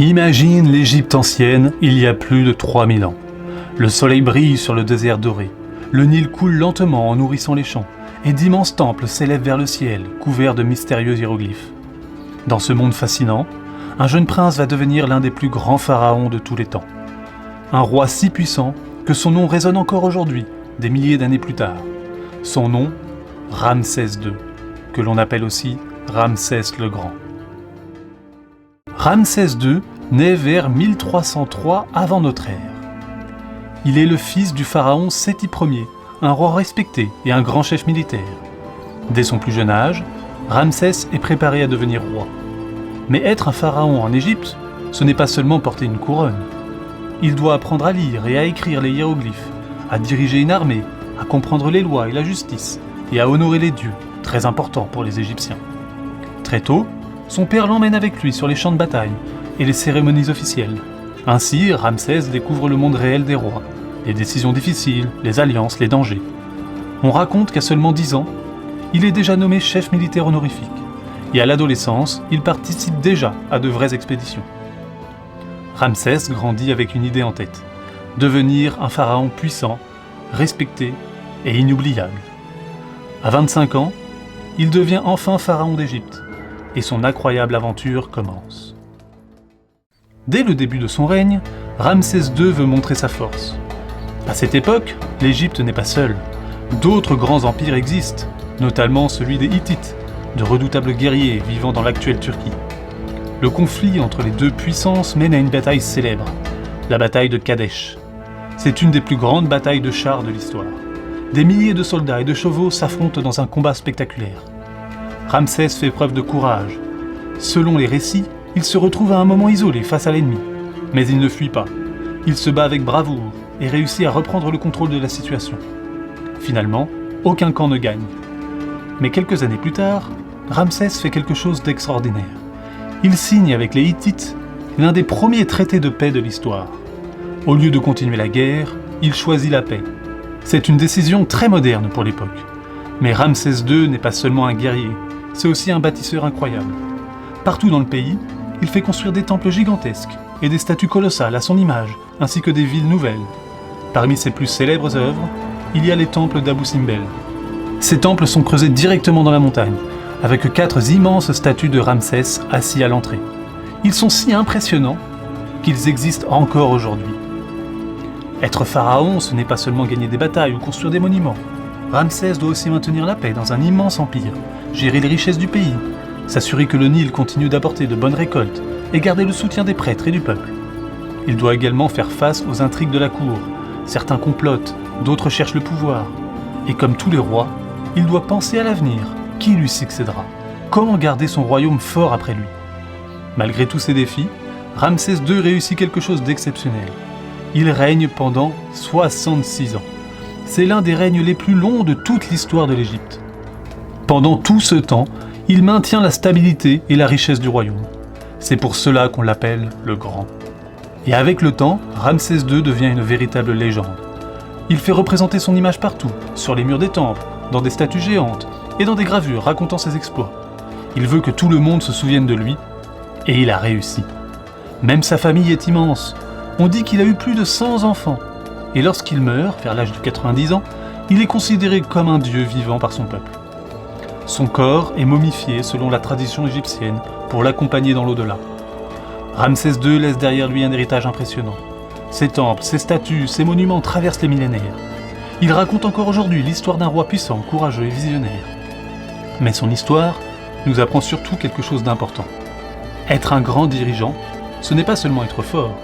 Imagine l'Égypte ancienne, il y a plus de 3000 ans. Le soleil brille sur le désert doré, le Nil coule lentement en nourrissant les champs, et d'immenses temples s'élèvent vers le ciel, couverts de mystérieux hiéroglyphes. Dans ce monde fascinant, un jeune prince va devenir l'un des plus grands pharaons de tous les temps. Un roi si puissant que son nom résonne encore aujourd'hui, des milliers d'années plus tard. Son nom, Ramsès II, que l'on appelle aussi Ramsès le Grand. Ramsès II naît vers 1303 avant notre ère. Il est le fils du pharaon Séti Ier, un roi respecté et un grand chef militaire. Dès son plus jeune âge, Ramsès est préparé à devenir roi. Mais être un pharaon en Égypte, ce n'est pas seulement porter une couronne. Il doit apprendre à lire et à écrire les hiéroglyphes, à diriger une armée, à comprendre les lois et la justice, et à honorer les dieux, très important pour les Égyptiens. Très tôt, son père l'emmène avec lui sur les champs de bataille et les cérémonies officielles. Ainsi, Ramsès découvre le monde réel des rois, les décisions difficiles, les alliances, les dangers. On raconte qu'à seulement 10 ans, il est déjà nommé chef militaire honorifique, et à l'adolescence, il participe déjà à de vraies expéditions. Ramsès grandit avec une idée en tête, devenir un pharaon puissant, respecté et inoubliable. À 25 ans, il devient enfin pharaon d'Égypte, et son incroyable aventure commence. Dès le début de son règne, Ramsès II veut montrer sa force. À cette époque, l'Égypte n'est pas seule. D'autres grands empires existent, notamment celui des Hittites, de redoutables guerriers vivant dans l'actuelle Turquie. Le conflit entre les deux puissances mène à une bataille célèbre, la bataille de Kadesh. C'est une des plus grandes batailles de chars de l'histoire. Des milliers de soldats et de chevaux s'affrontent dans un combat spectaculaire. Ramsès fait preuve de courage. Selon les récits, il se retrouve à un moment isolé face à l'ennemi. Mais il ne fuit pas. Il se bat avec bravoure et réussit à reprendre le contrôle de la situation. Finalement, aucun camp ne gagne. Mais quelques années plus tard, Ramsès fait quelque chose d'extraordinaire. Il signe avec les Hittites l'un des premiers traités de paix de l'histoire. Au lieu de continuer la guerre, il choisit la paix. C'est une décision très moderne pour l'époque. Mais Ramsès II n'est pas seulement un guerrier, c'est aussi un bâtisseur incroyable. Partout dans le pays, il fait construire des temples gigantesques et des statues colossales à son image, ainsi que des villes nouvelles. Parmi ses plus célèbres œuvres, il y a les temples d'Abou Simbel. Ces temples sont creusés directement dans la montagne, avec 4 immenses statues de Ramsès assis à l'entrée. Ils sont si impressionnants qu'ils existent encore aujourd'hui. Être pharaon, ce n'est pas seulement gagner des batailles ou construire des monuments. Ramsès doit aussi maintenir la paix dans un immense empire, gérer les richesses du pays, s'assurer que le Nil continue d'apporter de bonnes récoltes et garder le soutien des prêtres et du peuple. Il doit également faire face aux intrigues de la cour. Certains complotent, d'autres cherchent le pouvoir. Et comme tous les rois, il doit penser à l'avenir. Qui lui succédera? Comment garder son royaume fort après lui? Malgré tous ces défis, Ramsès II réussit quelque chose d'exceptionnel. Il règne pendant 66 ans. C'est l'un des règnes les plus longs de toute l'histoire de l'Égypte. Pendant tout ce temps, il maintient la stabilité et la richesse du royaume. C'est pour cela qu'on l'appelle le Grand. Et avec le temps, Ramsès II devient une véritable légende. Il fait représenter son image partout, sur les murs des temples, dans des statues géantes et dans des gravures racontant ses exploits. Il veut que tout le monde se souvienne de lui, et il a réussi. Même sa famille est immense. On dit qu'il a eu plus de 100 enfants. Et lorsqu'il meurt, vers l'âge de 90 ans, il est considéré comme un dieu vivant par son peuple. Son corps est momifié selon la tradition égyptienne pour l'accompagner dans l'au-delà. Ramsès II laisse derrière lui un héritage impressionnant. Ses temples, ses statues, ses monuments traversent les millénaires. Il raconte encore aujourd'hui l'histoire d'un roi puissant, courageux et visionnaire. Mais son histoire nous apprend surtout quelque chose d'important. Être un grand dirigeant, ce n'est pas seulement être fort,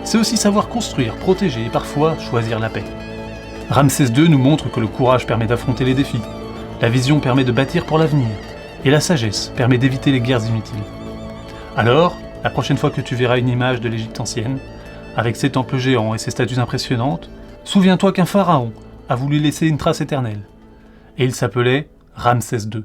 c'est aussi savoir construire, protéger et parfois choisir la paix. Ramsès II nous montre que le courage permet d'affronter les défis, la vision permet de bâtir pour l'avenir, et la sagesse permet d'éviter les guerres inutiles. Alors, la prochaine fois que tu verras une image de l'Égypte ancienne, avec ses temples géants et ses statues impressionnantes, souviens-toi qu'un pharaon a voulu laisser une trace éternelle. Et il s'appelait Ramsès II.